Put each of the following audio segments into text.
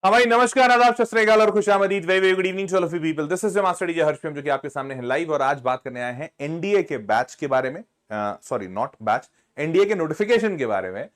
हाँ भाई, नमस्कार, आदाब, सत श्री अकाल और खुशामदीद। Very very good evening to all of you people. This is your master DJ Harsh, जो कि आपके सामने है लाइव। और आज बात करने आए हैं एनडीए के बैच के बारे में। सॉरी, नॉट बैच, एनडीए के नोटिफिकेशन के बारे में।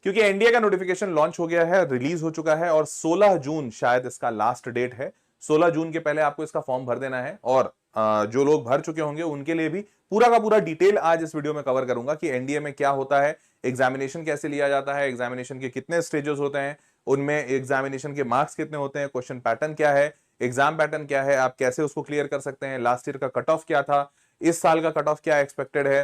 क्योंकि एनडीए का नोटिफिकेशन लॉन्च हो गया है, रिलीज हो चुका है और 16 जून शायद इसका लास्ट डेट है। 16 जून के पहले आपको इसका फॉर्म भर देना है। और जो लोग भर चुके होंगे उनके लिए भी पूरा का पूरा डिटेल आज इस वीडियो में कवर करूंगा कि एनडीए में क्या होता है, एग्जामिनेशन कैसे लिया जाता है, एग्जामिनेशन के कितने स्टेजेस होते हैं, उनमें एग्जामिनेशन के मार्क्स कितने होते हैं, क्वेश्चन पैटर्न क्या है, एग्जाम पैटर्न क्या है, आप कैसे उसको क्लियर कर सकते हैं, लास्ट ईयर का कट ऑफ क्या था, इस साल का कट ऑफ क्या एक्सपेक्टेड है,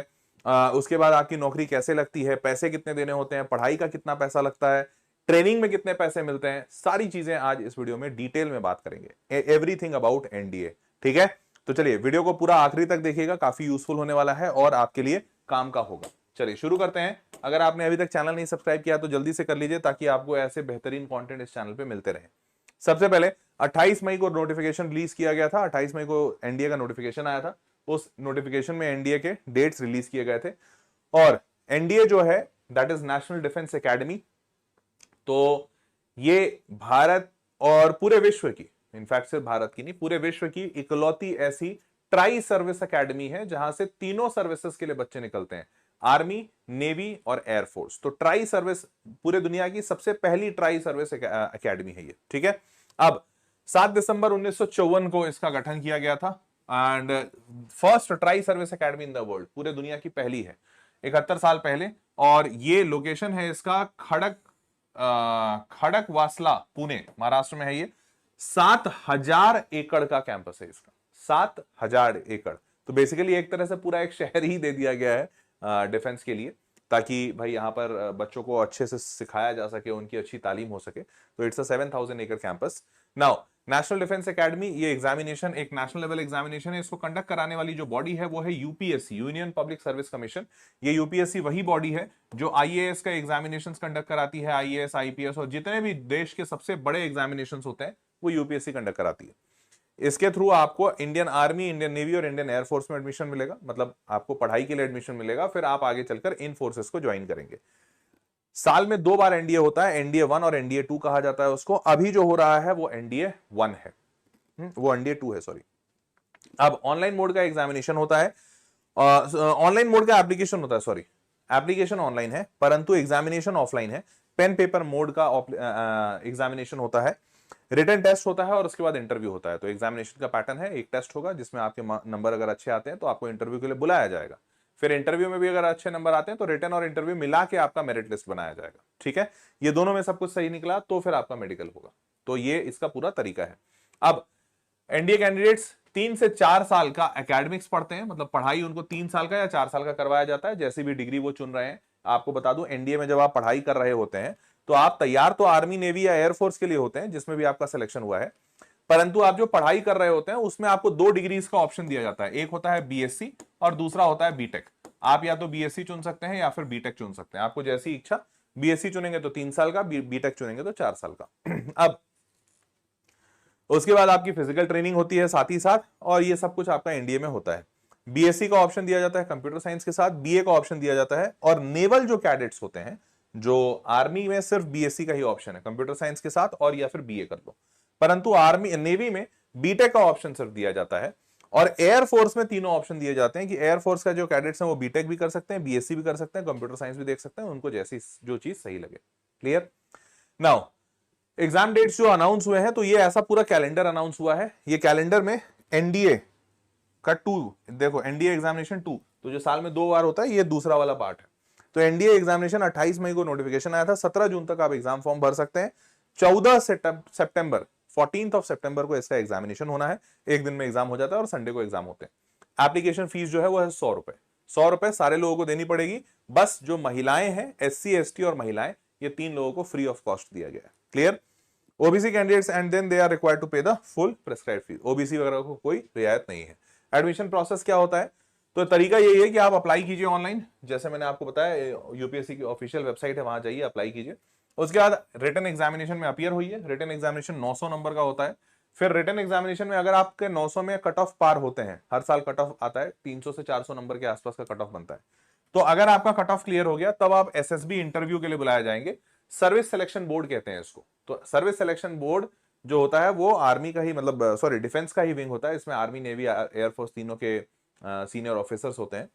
उसके बाद आपकी नौकरी कैसे लगती है, पैसे कितने देने होते हैं, पढ़ाई का कितना पैसा लगता है, ट्रेनिंग में कितने पैसे मिलते हैं, सारी चीजें आज इस वीडियो में डिटेल में बात करेंगे। Everything about NDA. ठीक है, तो चलिए वीडियो को पूरा आखिरी तक देखिएगा, काफी यूजफुल होने वाला है और आपके लिए काम का होगा। चलिए शुरू करते हैं। अगर आपने अभी तक चैनल नहीं सब्सक्राइब किया तो जल्दी से कर लीजिए, ताकि आपको ऐसे बेहतरीन कंटेंट इस चैनल पे मिलते रहे। सबसे पहले 28 मई को नोटिफिकेशन रिलीज किया गया था। 28 मई को एनडीए का नोटिफिकेशन आया था। उस नोटिफिकेशन में एनडीए के डेट्स रिलीज किए गए थे। और एनडीए जो है, that is national defence academy. तो ये भारत और पूरे विश्व की, इनफैक्ट सिर्फ भारत की नहीं, पूरे विश्व की इकलौती ऐसी ट्राई सर्विस एकेडमी है जहां से तीनों सर्विसेज के लिए बच्चे निकलते हैं, आर्मी, नेवी और एयरफोर्स। तो ट्राई सर्विस पूरे दुनिया की सबसे पहली ट्राई सर्विस एकेडमी है ये। ठीक है, अब 7 दिसंबर 1954 को इसका गठन किया गया था and first tri service academy in the world, पूरे दुनिया की पहली है 71 साल पहले। और ये लोकेशन है इसका खड़कवासला, पुणे, महाराष्ट्र में है ये। 7,000 एकड़ का कैंपस है इसका, 7,000 एकड़। तो बेसिकली एक तरह से पूरा एक शहर ही दे दिया गया है डिफेंस के लिए, ताकि भाई यहाँ पर बच्चों को अच्छे से सिखाया जा सके, उनकी अच्छी तालीम हो सके। तो इट्स अ 7,000 एकड़ campus. Now national defence academy, ये एग्जामिनेशन एक नेशनल लेवल एग्जामिनेशन है। इसको कंडक्ट कराने वाली जो बॉडी है वो है UPSC, union public service commission. ये यूपीएससी वही बॉडी है जो आईएएस का एग्जामिनेशन कंडक्ट कराती है। आईएएस, आईपीएस और जितने भी देश के सबसे बड़े एग्जामिनेशन होते हैं वो यूपीएससी कंडक्ट कराती है। इसके थ्रू आपको इंडियन आर्मी, इंडियन नेवी और इंडियन एयरफोर्स में एडमिशन मिलेगा, मतलब आपको पढ़ाई के लिए एडमिशन मिलेगा, फिर आप आगे चलकर इन फोर्सेस को ज्वाइन करेंगे। साल में 2 बार एनडीए होता है, एनडीए 1 और एनडीए 2 कहा जाता है उसको। अभी जो हो रहा है वो एनडीए 1 है, वो एनडीए 2 है, सॉरी। अब ऑनलाइन मोड का एग्जामिनेशन होता है, ऑनलाइन मोड का एप्लीकेशन होता है, सॉरी, एप्लीकेशन ऑनलाइन है परंतु एग्जामिनेशन ऑफलाइन है। पेन पेपर मोड का एग्जामिनेशन होता है, रिटन टेस्ट होता है और उसके बाद इंटरव्यू होता है। तो एग्जामिनेशन का पैटर्न है, एक टेस्ट होगा जिसमें आपके नंबर अगर अच्छे आते हैं तो आपको इंटरव्यू के लिए बुलाया जाएगा। फिर इंटरव्यू में भी अगर अच्छे नंबर आते हैं तो रिटन और इंटरव्यू मिला के आपका मेरिट लिस्ट बनाया जाएगा। ठीक है, ये दोनों में सब कुछ सही निकला तो फिर आपका मेडिकल होगा। तो ये इसका पूरा तरीका है। अब एनडीए कैंडिडेट्स 3 से 4 साल का एकेडमिक्स पढ़ते हैं, मतलब पढ़ाई उनको 3 साल का या 4 साल का करवाया जाता है, जैसी भी डिग्री वो चुन रहे हैं। आपको बता दूं, एनडीए में जब आप पढ़ाई कर रहे होते हैं तो आप तैयार तो आर्मी, नेवी या एयरफोर्स के लिए होते हैं, जिसमें भी आपका सिलेक्शन हुआ है। परंतु आप जो पढ़ाई कर रहे होते हैं उसमें आपको 2 डिग्रीज का ऑप्शन दिया जाता है। एक होता है बीएससी और दूसरा होता है बीटेक। आप या तो बीएससी चुन सकते हैं या फिर बीटेक चुन सकते हैं, आपको जैसी इच्छा। बीएससी चुनेंगे तो 3 साल का, बीटेक चुनेंगे तो 4 साल का। अब उसके बाद आपकी फिजिकल ट्रेनिंग होती है साथ ही साथ, और ये सब कुछ आपका एनडीए में होता है। बीएससी का ऑप्शन दिया जाता है कंप्यूटर साइंस के साथ, बीए का ऑप्शन दिया जाता है। और नेवल जो कैडेट्स होते हैं, जो आर्मी में सिर्फ बीएससी का ही ऑप्शन है कंप्यूटर साइंस के साथ, और या फिर बीए कर लो। परंतु आर्मी, नेवी में बीटेक का ऑप्शन सिर्फ दिया जाता है। और एयरफोर्स में तीनों ऑप्शन दिए जाते हैं कि एयरफोर्स का जो कैडेट्स हैं वो बीटेक भी कर सकते हैं, बीएससी भी कर सकते हैं, कंप्यूटर साइंस भी देख सकते हैं, उनको जैसी जो चीज सही लगे। क्लियर? नाउ एग्जाम डेट्स जो अनाउंस हुए हैं, तो ये ऐसा पूरा कैलेंडर अनाउंस हुआ है। ये कैलेंडर में एनडीए का 2, देखो एनडीए एग्जामिनेशन 2, तो जो साल में 2 बार होता है, ये दूसरा वाला पार्ट है। तो एनडीए एग्जामिनेशन 28 मई को नोटिफिकेशन आया था, 17 जून तक आप एग्जाम फॉर्म भर सकते हैं। 14 सितंबर 14 सितंबर को इसका एग्जामिनेशन होना है। एक दिन में एग्जाम हो जाता है और संडे को एग्जाम होते हैं। एप्लीकेशन फीस जो है वो है 100 रुपए। 100 रुपए सारे लोगों को देनी पड़ेगी। बस जो महिलाएं हैं, एससी, एसटी और महिलाएं, ये 3 लोगों को फ्री ऑफ कॉस्ट दिया गया है। Clear? OBC candidates and then they are required to pay the full prescribed fees. OBC वगैरह को कोई रियायत नहीं है। एडमिशन प्रोसेस क्या होता है? तो तरीका यही है कि आप अप्लाई कीजिए ऑनलाइन, जैसे मैंने आपको बताया यूपीएससी की ऑफिशियल वेबसाइट है, वहां जाइए, अप्लाई कीजिए। उसके बाद रिटन एग्जामिनेशन में अपीयर हुई है। रिटन एग्जामिनेशन 900 नंबर का होता है। फिर रिटन एग्जामिनेशन में अगर आपके 900 में कट ऑफ पार होते हैं, हर साल कट ऑफ आता है, 300 से 400 नंबर के आसपास का कट ऑफ बनता है, तो अगर आपका कट ऑफ क्लियर हो गया तब आप एसएसबी इंटरव्यू के लिए बुलाए जाएंगे, सर्विस सिलेक्शन बोर्ड कहते हैं इसको। तो सर्विस सिलेक्शन बोर्ड जो होता है वो आर्मी का ही, मतलब सॉरी डिफेंस का ही विंग होता है। इसमें आर्मी, नेवी, एयरफोर्स तीनों के सीनियर ऑफिसर्स होते हैं।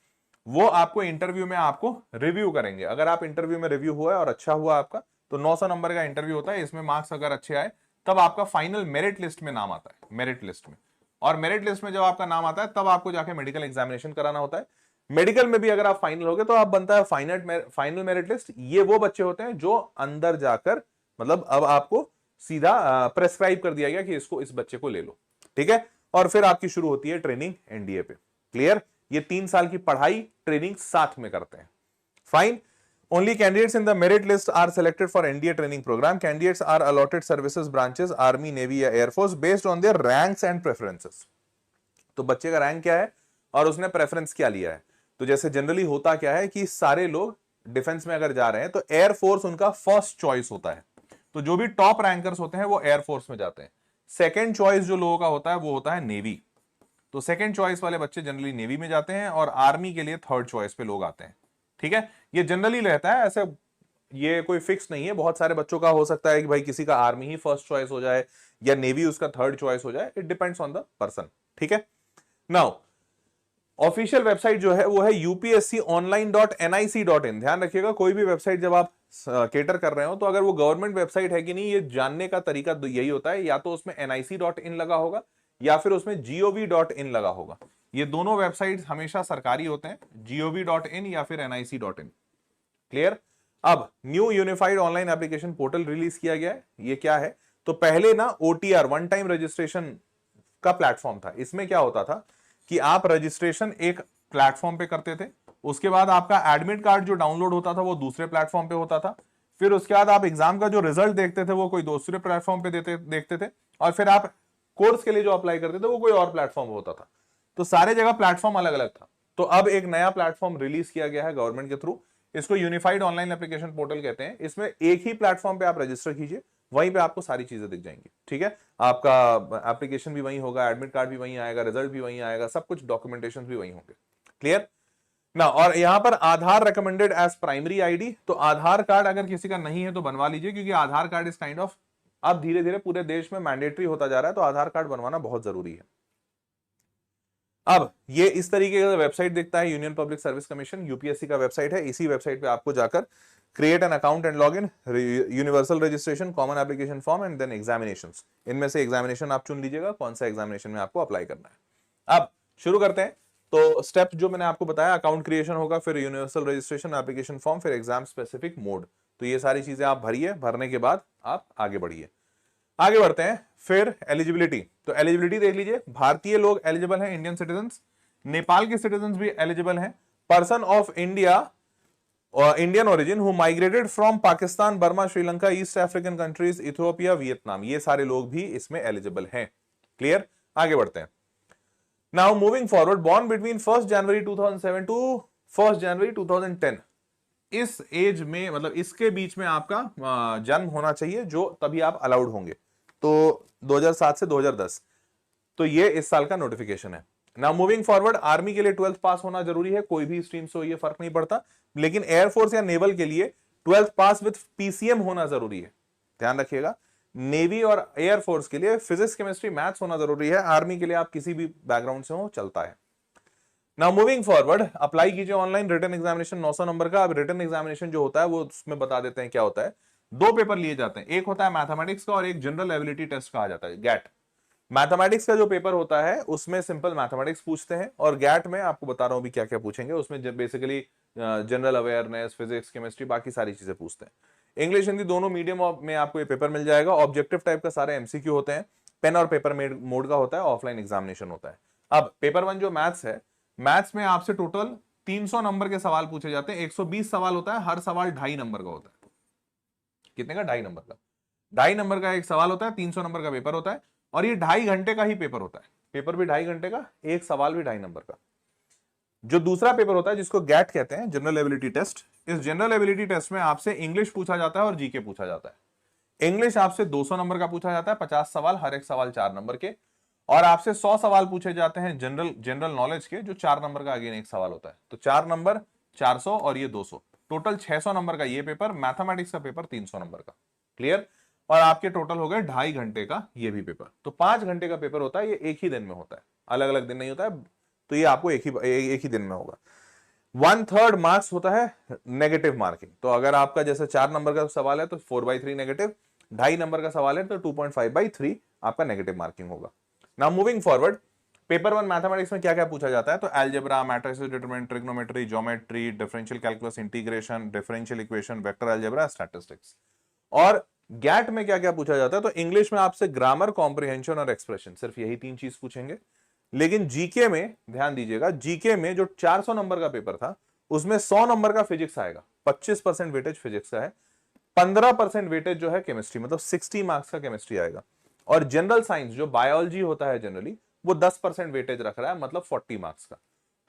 वो आपको इंटरव्यू में आपको रिव्यू करेंगे। अगर आप इंटरव्यू में रिव्यू हुआ और अच्छा हुआ आपका, तो 900 नंबर का इंटरव्यू होता है। इसमें मार्क्स अगर अच्छे आए तब आपका फाइनल मेरिट लिस्ट में नाम आता है, मेरिट लिस्ट में। और मेरिट लिस्ट में जब आपका नाम आता है तब आपको जाके मेडिकल एग्जामिनेशन कराना होता है। मेडिकल में भी अगर आप फाइनल हो गए तो आप बनता है फाइनल मेरिट लिस्ट। ये वो बच्चे होते हैं जो अंदर जाकर, मतलब अब आपको सीधा प्रेस्क्राइब कर दिया गया कि इसको, इस बच्चे को ले लो, ठीक है। और फिर आपकी शुरू होती है ट्रेनिंग एनडीए पे। क्लियर? ये 3 साल की पढ़ाई ट्रेनिंग साथ में करते हैं। Fine. Only candidates in the merit list are selected for NDA training program. Candidates are allotted services branches, Army, Navy या Air Force based on their ranks and preferences. तो बच्चे का रैंक क्या है और उसने प्रेफरेंस क्या लिया है। तो जैसे जनरली होता क्या है कि सारे लोग डिफेंस में अगर जा रहे हैं तो एयर फोर्स उनका फर्स्ट चॉइस होता है। तो जो भी टॉप रैंकर्स होते हैं वो एयर फोर्स में जाते हैं। सेकेंड चॉइस जो लोगों का होता है वो होता है नेवी। तो सेकेंड चॉइस वाले बच्चे जनरली नेवी में जाते हैं और आर्मी के लिए थर्ड चॉइस पे लोग आते हैं। ठीक है, ये जनरली रहता है, ऐसे ये कोई फिक्स नहीं है। बहुत सारे बच्चों का हो सकता है कि भाई किसी का आर्मी ही फर्स्ट चॉइस हो जाए या नेवी उसका थर्ड चॉइस हो जाए। It depends on the person. ठीक है। नाउ ऑफिशियल वेबसाइट जो है वो है upsconline.nic.in। ध्यान रखिएगा, कोई भी वेबसाइट जब आप केटर कर रहे हो तो अगर वो गवर्नमेंट वेबसाइट है कि नहीं, ये जानने का तरीका यही होता है, या तो उसमें nic.in लगा होगा या फिर उसमें gov.in लगा होगा। ये दोनों वेबसाइट हमेशा सरकारी होते हैं, gov.in या फिर nic.in। क्लियर? अब new unified online application portal release किया गया है। ये क्या है? तो पहले ना OTR, वन टाइम रजिस्ट्रेशन का प्लेटफॉर्म था। इसमें क्या होता था कि आप रजिस्ट्रेशन एक प्लेटफॉर्म पे करते थे, उसके बाद आपका एडमिट कार्ड जो डाउनलोड होता था वो दूसरे प्लेटफॉर्म पे होता था, फिर उसके बाद आप एग्जाम का जो रिजल्ट देखते थे वो कोई दूसरे प्लेटफॉर्म पे देखते थे, और फिर आप कोर्स के लिए जो अप्लाई करते थे वो कोई और प्लेटफॉर्म होता था। तो सारे जगह प्लेटफॉर्म अलग अलग था। तो अब एक नया प्लेटफॉर्म रिलीज किया गया है गवर्नमेंट के थ्रू। इसको यूनिफाइड ऑनलाइन एप्लीकेशन पोर्टल कहते हैं। इसमें एक ही प्लेटफॉर्म पे आप रजिस्टर कीजिए, वहीं पे आपको सारी चीजें दिख जाएंगी। ठीक है, आपका एप्लीकेशन भी वहीं होगा, एडमिट कार्ड भी वहीं आएगा, रिजल्ट भी वहीं आएगा, सब कुछ डॉक्यूमेंटेशन भी वहीं होंगे। क्लियर ना? और यहां पर आधार रिकमेंडेड एज प्राइमरी आईडी। तो आधार कार्ड अगर किसी का नहीं है तो बनवा लीजिए, क्योंकि आधार कार्ड इस काइंड ऑफ अब धीरे धीरे पूरे देश में मैंडेटरी होता जा रहा है, तो आधार कार्ड बनवाना बहुत जरूरी है। अब ये इस तरीके का वेबसाइट दिखता है, union public service commission, UPSC का वेबसाइट है। इसी वेबसाइट पे आपको जाकर create an account and log in, universal registration, common application form and then examinations. इनमें से एग्जामिनेशन आप चुन लीजिएगा कौन सा एग्जामिनेशन में आपको अप्लाई करना है। अब शुरू करते हैं। तो स्टेप जो मैंने आपको बताया, अकाउंट क्रिएशन होगा, फिर यूनिवर्सल रजिस्ट्रेशन, एप्लीकेशन फॉर्म, फिर एग्जाम स्पेसिफिक मोड। तो ये सारी चीजें आप भरिए, भरने के बाद आप आगे बढ़िए। आगे बढ़ते हैं। फिर एलिजिबिलिटी। तो एलिजिबिलिटी देख लीजिए, भारतीय लोग एलिजिबल हैं, इंडियन सिटीजन्स, नेपाल के सिटीजन्स भी एलिजिबल हैं, पर्सन ऑफ इंडिया और Indian origin who migrated from Pakistan, Burma, Sri Lanka, east African countries, Ethiopia, Vietnam, ये सारे लोग भी इसमें एलिजिबल हैं। क्लियर? आगे बढ़ते हैं। Now moving forward, born between 1 January 2007 to 1 January 2010, इस एज में, मतलब इसके बीच में आपका जन्म होना चाहिए, जो तभी आप अलाउड होंगे। तो 2007 से 2010, तो ये इस साल का नोटिफिकेशन है। नाउ मूविंग फॉरवर्ड, आर्मी के लिए 12th पास होना जरूरी है, कोई भी स्ट्रीम से हो ये फर्क नहीं पड़ता, लेकिन एयरफोर्स या नेवल के लिए 12th पास विद पीसीएम होना जरूरी है। ध्यान रखिएगा, नेवी और एयरफोर्स के लिए फिजिक्स, केमिस्ट्री, मैथ्स होना जरूरी है। आर्मी के लिए आप किसी भी बैकग्राउंड से हो, चलता है। नाउ मूविंग फॉरवर्ड, अप्लाई कीजिए ऑनलाइन, रिटन एग्जामिनेशन 900 नंबर का। अब रिटन एग्जामिनेशन जो होता है वो उसमें बता देते हैं क्या होता है। 2 पेपर लिए जाते हैं, एक होता है मैथमेटिक्स का और एक जनरल एबिलिटी टेस्ट कहा जाता है, गैट। मैथमेटिक्स का जो पेपर होता है उसमें सिंपल मैथमेटिक्स पूछते हैं, और गैट में आपको बता रहा हूं भी क्या क्या पूछेंगे। उसमें basically general awareness, physics, chemistry, बाकी सारी चीजें पूछते हैं। इंग्लिश हिंदी दोनों मीडियम में आपको ये पेपर मिल जाएगा। ऑब्जेक्टिव टाइप का सारे एमसीक्यू होते हैं, पेन और पेपर मोड का होता है, ऑफलाइन एग्जामिनेशन होता है। अब पेपर 1 जो मैथ्स है, मैथ्स में आपसे टोटल 300 नंबर के सवाल पूछे जाते हैं। 120 सवाल होता है, हर सवाल 2.5 नंबर का होता है। कितने का? 2.5 नंबर का। 2.5 नंबर का एक सवाल होता है, 300 नंबर का पेपर होता है, और ये 2.5 घंटे का ही पेपर होता है। पेपर भी 2.5 घंटे का, एक सवाल भी 2.5 नंबर का। जो दूसरा पेपर होता है जिसको गैट कहते हैं, जनरल एबिलिटी टेस्ट, इस जनरल एबिलिटी टेस्ट में आपसे इंग्लिश पूछा जाता है और जीके पूछा जाता है। इंग्लिश आपसे 200 नंबर का पूछा जाता है, 50 सवाल, हर एक सवाल 4 नंबर के, और आपसे 100 सवाल पूछे जाते हैं जनरल नॉलेज के, जो 4 नंबर का अगेन एक सवाल होता है। तो 4 नंबर 400 और ये 200, टोटल 600 नंबर का ये पेपर, मैथमेटिक्स का पेपर 300 नंबर का। क्लियर? और आपके टोटल हो गए 2.5 घंटे का ये भी पेपर। तो 5 घंटे का पेपर होता है, ये एक ही दिन में होता है, अलग अलग दिन नहीं होता है। तो ये आपको एक ही दिन में होगा। 1/3 मार्क्स होता है नेगेटिव मार्किंग। तो अगर आपका जैसे 4 नंबर का सवाल है तो 4/3 नेगेटिव, 2.5 नंबर का सवाल है तो 2.5/3 आपका नेगेटिव मार्किंग होगा। Now moving forward, paper 1 mathematics में क्या क्या पूछा जाता है? तो algebra, matrices, determinant, trigonometry, geometry, differential calculus, integration, differential equation, vector algebra, statistics. और गैट में क्या क्या पूछा जाता है? तो इंग्लिश में आपसे ग्रामर, कॉम्प्रिहेंशन और एक्सप्रेशन, सिर्फ यही 3 चीज पूछेंगे। लेकिन जीके में ध्यान दीजिएगा, जीके में जो 400 नंबर का पेपर था उसमें 100 नंबर का फिजिक्स आएगा, 25% वेटेज फिजिक्स का है, 15% वेटेज जो है केमिस्ट्री, मतलब 60 मार्क्स का केमिस्ट्री आएगा। और जनरल साइंस जो बायोलॉजी होता है जनरली, वो 10% वेटेज रख रहा है, मतलब 40 मार्क्स का।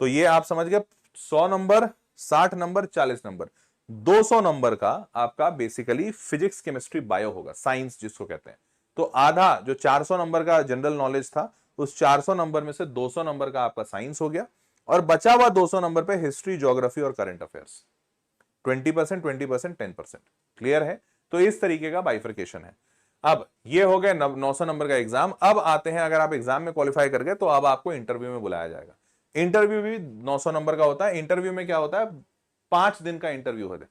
तो ये आप समझ गए, 100 नंबर, 60 नंबर, 40 नंबर, 200 नंबर का आपका बेसिकली फिजिक्स, केमिस्ट्री, बायो होगा, साइंस जिसको कहते हैं। तो आधा जो 400 नंबर का जनरल नॉलेज था, उस 400 नंबर में से 200 नंबर का आपका साइंस हो गया, और बचा हुआ 200 नंबर पे हिस्ट्री, ज्योग्राफी और करंट अफेयर्स। 20%, 20%, 10%। क्लियर है? तो इस तरीके का बाइफर्केशन है। अब ये हो गया 900 नंबर का एग्जाम। अब आते हैं, अगर आप एग्जाम में क्वालिफाई कर गए तो अब आपको इंटरव्यू में बुलाया जाएगा। इंटरव्यू भी 900 नंबर का होता है। इंटरव्यू में क्या होता है? 5 दिन का इंटरव्यू होता है।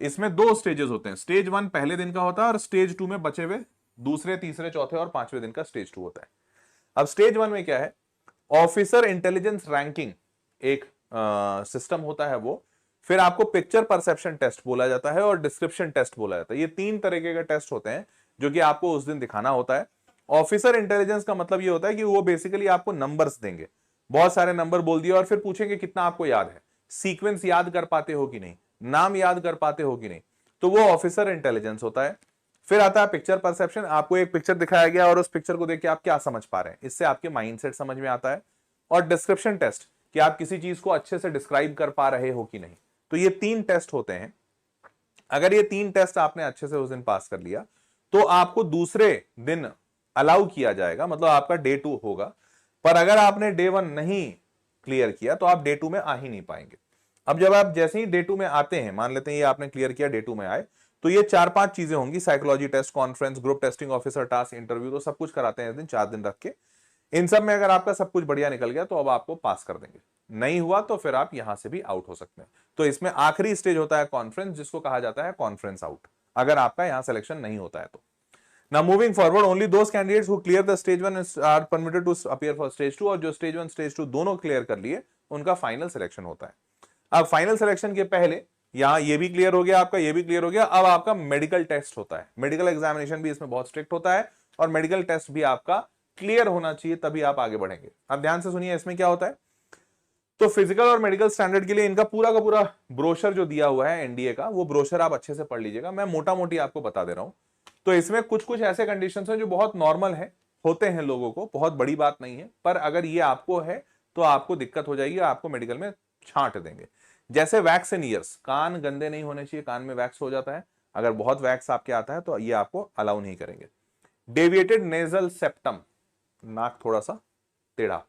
इसमें 2 स्टेजेस होते हैं। स्टेज 1 पहले दिन का होता है और स्टेज 2 में बचे हुए दूसरे, तीसरे, चौथे और 5वें दिन का स्टेज 2 होता है। अब स्टेज 1 में क्या है? ऑफिसर इंटेलिजेंस रैंकिंग एक सिस्टम होता है वो। फिर आपको पिक्चर परसेप्शन टेस्ट बोला जाता है और डिस्क्रिप्शन टेस्ट बोला जाता है। ये 3 तरीके के टेस्ट होते हैं जो कि आपको उस दिन दिखाना होता है। ऑफिसर इंटेलिजेंस का मतलब ये होता है कि वो बेसिकली आपको नंबर्स देंगे, बहुत सारे नंबर बोल दिए और फिर पूछेंगे कितना आपको याद है, सीक्वेंस याद कर पाते हो कि नहीं, नाम याद कर पाते हो कि नहीं। तो वो ऑफिसर इंटेलिजेंस होता है। फिर आता है पिक्चर परसेप्शन। आपको एक पिक्चर दिखाया गया और उस पिक्चर को देख के आप क्या समझ पा रहे हैं, इससे आपके माइंडसेट समझ में आता है। और डिस्क्रिप्शन टेस्ट, कि आप किसी चीज को अच्छे से डिस्क्राइब कर पा रहे हो कि नहीं। तो ये 3 टेस्ट होते हैं। अगर ये 3 टेस्ट आपने अच्छे से उस दिन पास कर लिया तो आपको दूसरे दिन अलाउ किया जाएगा, मतलब आपका डे 2 होगा। पर अगर आपने डे 1 नहीं क्लियर किया तो आप डे 2 में आ ही नहीं पाएंगे। अब जब आप जैसे ही डे 2 में आते हैं, मान लेते हैं ये आपने क्लियर किया, डे 2 में आए, तो ये 4-5 चीजें होंगी, psychology test, conference, group testing, officer task, interview, तो सब कुछ कराते हैं इस दिन, 4 दिन रख के। इन सब में अगर आपका सब कुछ बढ़िया निकल गया तो अब आपको पास कर देंगे, नहीं हुआ तो फिर आप यहां से भी आउट हो सकते हैं। तो इसमें आखिरी स्टेज होता है कॉन्फ्रेंस, जिसको कहा जाता है कॉन्फ्रेंस आउट, अगर आपका यहां सिलेक्शन नहीं होता है तो। Now moving forward, only those candidates who clear the stage 1 are permitted to appear for stage 2, और जो stage 1 stage 2 दोनों क्लियर कर लिए उनका फाइनल सिलेक्शन होता है। अब फाइनल सिलेक्शन के पहले यहां ये भी क्लियर हो गया आपका, ये भी क्लियर हो गया। अब आपका मेडिकल टेस्ट होता है। मेडिकल एग्जामिनेशन भी इसमें बहुत स्ट्रिक्ट होता है और मेडिकल टेस्ट भी आपका क्लियर होना चाहिए, तभी आप आगे बढ़ेंगे। अब ध्यान से सुनिए इसमें क्या होता है। तो फिजिकल और मेडिकल स्टैंडर्ड के लिए इनका पूरा का पूरा ब्रोशर जो दिया हुआ है एनडीए का, वो ब्रोशर आप अच्छे से पढ़ लीजिएगा। मैं मोटा मोटी आपको बता दे रहा हूं। तो इसमें कुछ कुछ ऐसे कंडीशंस हैं जो बहुत नॉर्मल है, होते हैं लोगों को, बहुत बड़ी बात नहीं है। पर अगर ये आपको है तो आपको दिक्कत हो जाएगी, आपको मेडिकल में छांट देंगे। जैसे वैक्स इन ईयर्स, कान गंदे नहीं होने चाहिए, कान में वैक्स हो जाता है, अगर बहुत वैक्स आपके आता है तो ये आपको अलाउ नहीं करेंगे। डेविएटेड नेजल सेप्टम, नाक थोड़ा सा टेढ़ा।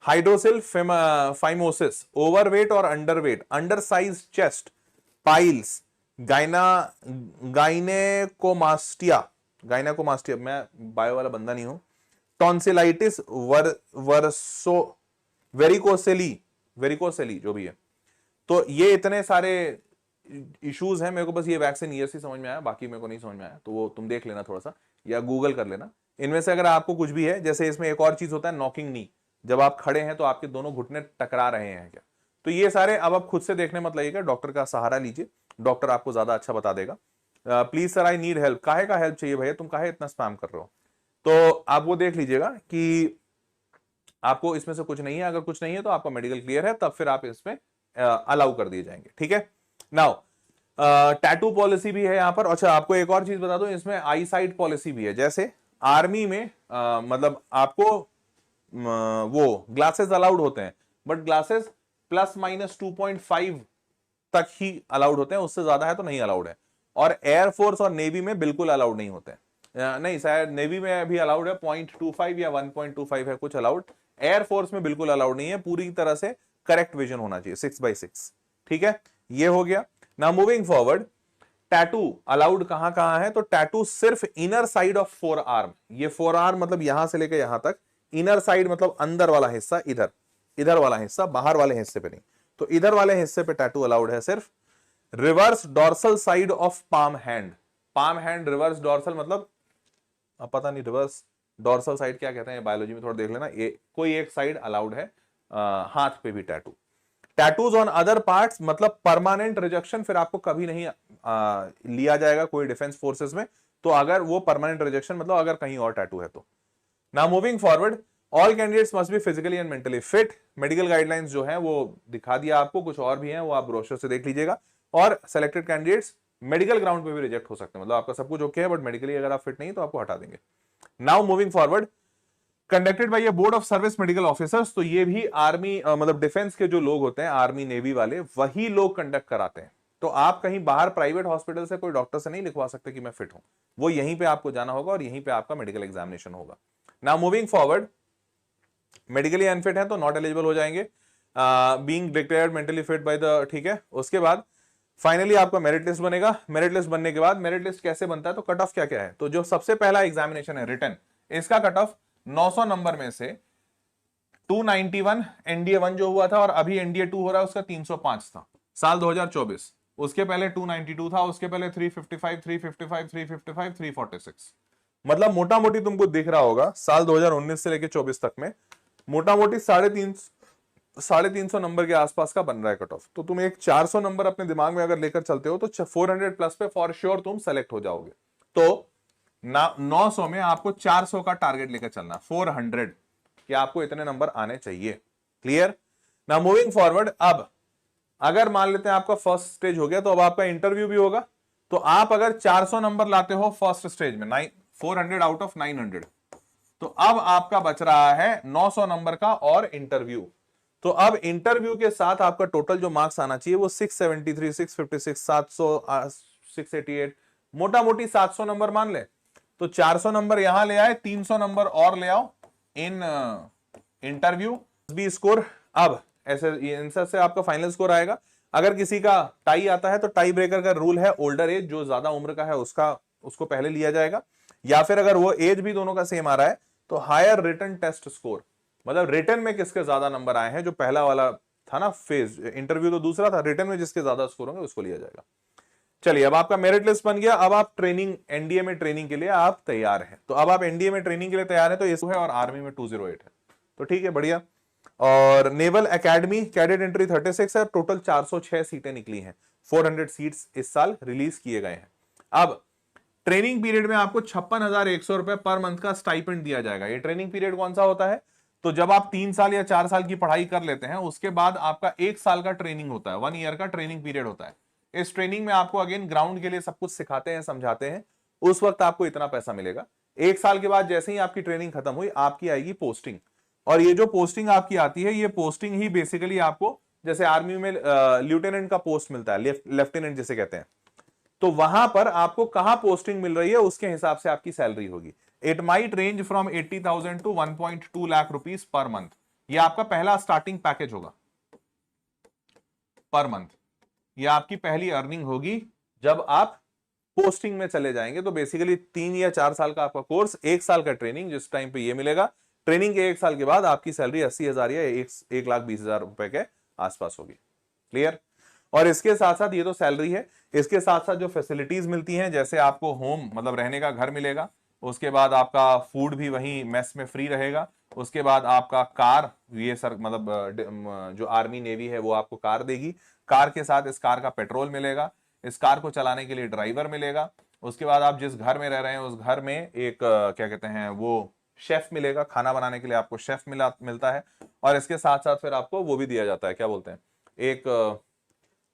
हाइड्रोसिल फाइमोसिस, ओवरवेट और underweight, undersize chest, piles, gynaecomastia, मैं बायो वाला बंदा नहीं हूं, टॉन्सिलाइटिस, वेरिकोसेली जो भी है। तो ये इतने सारे इश्यूज हैं। मेरे को बस ये वैक्सीन ईयर से समझ में आया, बाकी मेरे को नहीं समझ में आया, तो वो तुम देख लेना थोड़ा सा या गूगल कर लेना। इनमें से अगर आपको कुछ भी है, जैसे इसमें एक और चीज होता है नॉकिंग नी, जब आप खड़े हैं तो आपके दोनों घुटने टकरा रहे हैं क्या, तो ये सारे अब आप खुद से देखने मत लाइएगा, डॉक्टर का सहारा लीजिए, डॉक्टर आपको ज्यादा अच्छा बता देगा। Please sir I need help, काहे का हेल्प चाहिए भैया, तुम काहे इतना स्पैम कर रहे हो, तो आप वो देख लीजिएगा कि आपको इसमें से कुछ नहीं है। अगर कुछ नहीं है तो आपका मेडिकल क्लियर है, तब फिर आप इसमें अलाउ कर दिए जाएंगे। ठीक है। नाउ टैटू पॉलिसी भी है यहाँ पर। अच्छा आपको एक और चीज बता दो, इसमें आई साइट पॉलिसी भी है। जैसे आर्मी में मतलब आपको वो ग्लासेस अलाउड होते हैं, बट ग्लासेस ±2.5 तक ही अलाउड होते हैं, उससे ज्यादा है तो नहीं अलाउड है। और एयरफोर्स और नेवी में बिल्कुल अलाउड नहीं होते हैं। नहीं शायद नेवी में भी अलाउड है, 0.25 या 1.25 है कुछ अलाउड। एयरफोर्स में बिल्कुल अलाउड नहीं है, पूरी तरह से करेक्ट विजन होना चाहिए 6x6। ठीक है, ये हो गया। Now moving forward, tattoo allowed कहां कहां है? तो टैटू सिर्फ inner side of four arm, ये फोर आर्म मतलब यहां से लेकर यहां तक, इनर साइड मतलब अंदर वाला हिस्सा, इधर इधर वाला हिस्सा, बाहर वाले हिस्से पे नहीं, तो इधर वाले हिस्से पे टैटू अलाउड है सिर्फ। Reverse dorsal side of palm hand, palm hand reverse dorsal मतलब अब पता नहीं रिवर्स डॉर्सल साइड क्या कहते हैं, बायोलॉजी में थोड़ा देख लेना, कोई एक साइड अलाउड है, हाथ पे भी tattoo. Tattoos on other parts मतलब परमानेंट रिजेक्शन, फिर आपको कभी नहीं लिया जाएगा कोई डिफेंस फोर्सेस में, तो अगर वो परमानेंट रिजेक्शन मतलब अगर कहीं और टैटू है तो। Now moving forward, all candidates must be physically and mentally fit, medical guidelines जो है वो दिखा दिया आपको, कुछ और भी है वो आप ब्रोशर से देख लीजिएगा। और सेलेक्टेड कैंडिडेट्स मेडिकल ग्राउंड पे भी रिजेक्ट हो सकते हैं, मतलब आपका सब कुछ ओके है बट मेडिकली अगर आप फिट नहीं तो आपको हटा देंगे। Now moving forward, conducted by A board of service medical officers, तो ये भी आर्मी मतलब डिफेंस के जो लोग होते हैं आर्मी नेवी वाले वही लोग कंडक्ट कराते हैं, तो आप कहीं बाहर प्राइवेट हॉस्पिटल से कोई डॉक्टर से नहीं लिखवा सकते कि मैं फिट हूं, वो यहीं पे आपको जाना होगा और यहीं पे आपका मेडिकल एग्जामिनेशन होगा। Now moving forward, medically unfit है तो नॉट एलिजिबल हो जाएंगे, being declared mentally feet by the, ठीक है। उसके बाद फाइनली आपका मेरिट लिस्ट बनेगा, मेरिट लिस्ट बनने के बाद, मेरिट लिस्ट कैसे बनता है तो कट ऑफ क्या क्या है, तो जो सबसे पहला एग्जामिनेशन है रिटन, इसका कट ऑफ 900 नंबर में से 291 एनडीए 1 जो हुआ था और अभी एनडीए 2 हो रहा है उसका 305 था साल 2024, उसके पहले 292 था, उसके पहले 355 355 355 346, मतलब मोटा मोटी तुमको दिख रहा होगा साल 2019 से लेके 24 तक में मोटा मोटी 350 नंबर के आसपास का बन रहा है कट ऑफ, तो तुम एक 400 नंबर अपने दिमाग में अगर लेकर चलते हो तो 400 प्लस पे फॉर श्योर तुम सेलेक्ट हो जाओगे। तो 900 में आपको 400 का टारगेट लेकर चलना, 400 कि आपको इतने नंबर आने चाहिए। क्लियर? ना मूविंग फॉरवर्ड, अब अगर मान लेते हैं आपका फर्स्ट स्टेज हो गया तो अब आपका इंटरव्यू भी होगा, तो आप अगर 400 नंबर लाते हो फर्स्ट स्टेज में 400 आउट ऑफ 900, तो अब आपका बच रहा है 900 नंबर का और इंटरव्यू, तो अब इंटरव्यू के साथ आपका टोटल जो मार्क्स आना चाहिए वो 673 656 700 688, मोटा मोटी 700 नंबर मान ले, तो 400 नंबर यहां ले आए, 300 नंबर और ले आओ इन इंटरव्यू भी स्कोर। अब ऐसे आंसर से आपका फाइनल स्कोर आएगा, अगर किसी का टाई आता है तो टाई ब्रेकर का रूल है ओल्डर एज, जो ज्यादा उम्र का है उसको पहले लिया जाएगा, या फिर अगर वो एज भी दोनों का सेम आ रहा है तो हायर रिटन टेस्ट स्कोर, मतलब रिटन में किसके ज्यादा नंबर आए हैं, जो पहला वाला था ना फेज, इंटरव्यू तो दूसरा था, रिटन में जिसके ज्यादा स्कोर होंगे उसको लिया जाएगा। चलिए अब आपका मेरिट लिस्ट बन गया, अब आप ट्रेनिंग एनडीए में ट्रेनिंग के लिए आप तैयार हैं, तो अब आप एनडीए में ट्रेनिंग के लिए तैयार हैं, तो ये है और आर्मी में 208 है, तो ठीक है बढ़िया। और नेवल एकेडमी कैडेट एंट्री 36 है, टोटल 406 सीटें निकली हैं, 400 सीट्स इस साल रिलीज किए गए हैं। अब ट्रेनिंग पीरियड में आपको 56,100 रुपए पर मंथ का स्टाइपेंड दिया जाएगा। ये ट्रेनिंग पीरियड कौन सा होता है, तो जब आप 3 साल या 4 साल की पढ़ाई कर लेते हैं उसके बाद आपका 1 साल का ट्रेनिंग होता है, 1 ईयर का ट्रेनिंग पीरियड होता है। इस ट्रेनिंग में आपको अगेन ग्राउंड के लिए सब कुछ सिखाते हैं, समझाते हैं, उस वक्त आपको इतना पैसा मिलेगा। 1 साल के बाद जैसे ही आपकी ट्रेनिंग खत्म हुई आपकी आएगी पोस्टिंग, और ये जो पोस्टिंग आपकी आती है ये पोस्टिंग ही बेसिकली आपको, जैसे आर्मी में लेफ्टिनेंट का पोस्ट मिलता है, लेफ्टिनेंट जिसे कहते हैं, तो वहां पर आपको कहां पोस्टिंग मिल रही है उसके हिसाब से आपकी सैलरी होगी। It might range from 80,000 to 1.2 lakh rupees per month, ये आपका पहला स्टार्टिंग पैकेज होगा पर मंथ, ये आपकी पहली अर्निंग होगी जब आप पोस्टिंग में चले जाएंगे। तो बेसिकली 3 या 4 साल का आपका कोर्स, 1 साल का ट्रेनिंग, जिस टाइम पे ये मिलेगा, ट्रेनिंग के 1 साल के बाद आपकी सैलरी 80,000 या 1,20,000 रुपए के आसपास होगी। क्लियर? और इसके साथ साथ ये तो सैलरी है, इसके साथ साथ जो फैसिलिटीज मिलती हैं, जैसे आपको होम मतलब रहने का घर मिलेगा, उसके बाद आपका फूड भी वहीं मेस में फ्री रहेगा, उसके बाद आपका कार, ये सर मतलब जो आर्मी नेवी है वो आपको कार देगी, कार के साथ इस कार का पेट्रोल मिलेगा, इस कार को चलाने के लिए ड्राइवर मिलेगा, उसके बाद आप जिस घर में रह रहे हैं उस घर में एक क्या कहते हैं वो शेफ मिलेगा, खाना बनाने के लिए आपको शेफ मिलता है, और इसके साथ साथ फिर आपको वो भी दिया जाता है, क्या बोलते हैं, एक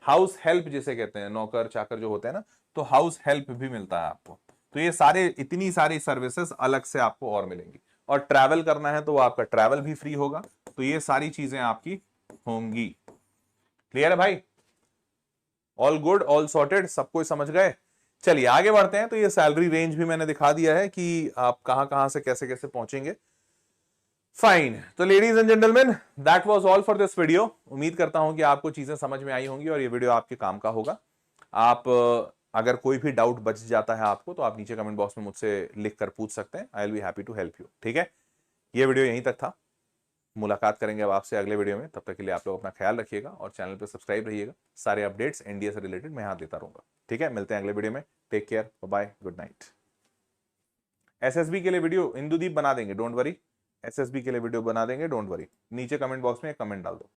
हाउस हेल्प जिसे कहते हैं, नौकर चाकर जो होते हैं ना, तो हाउस हेल्प भी मिलता है आपको। तो ये सारे, इतनी सारी सर्विसेज अलग से आपको और मिलेंगी, और ट्रैवल करना है तो वो आपका ट्रैवल भी फ्री होगा, तो ये सारी चीजें आपकी होंगी। क्लियर है भाई? ऑल गुड, ऑल सॉर्टेड, सब कुछ समझ गए? चलिए आगे बढ़ते हैं। तो ये सैलरी रेंज भी मैंने दिखा दिया है कि आप कहां कहां से कैसे कैसे पहुंचेंगे। फाइन, तो ladies and gentleman, that was all for this video. उम्मीद करता हूं कि आपको चीजें समझ में आई होंगी और ये वीडियो आपके काम का होगा। आप अगर कोई भी डाउट बच जाता है आपको तो आप नीचे कमेंट बॉक्स में मुझसे लिख कर पूछ सकते हैं। I will be happy to help you. ठीक है, ये वीडियो यहीं तक था। मुलाकात करेंगे अब आपसे अगले वीडियो में। तब तक के लिए आप लोग अपना ख्याल रखिएगा और चैनल पर सब्सक्राइब रहिएगा। सारे अपडेट्स इंडिया से रिलेटेड मैं यहाँ देता रहूंगा। ठीक है, मिलते हैं अगले वीडियो में। Take care, bye, good night. SSB के लिए वीडियो इंदुदीप बना देंगे, डोंट वरी। एसएसबी के लिए वीडियो बना देंगे, डोंट वरी। नीचे कमेंट बॉक्स में एक कमेंट डाल दो।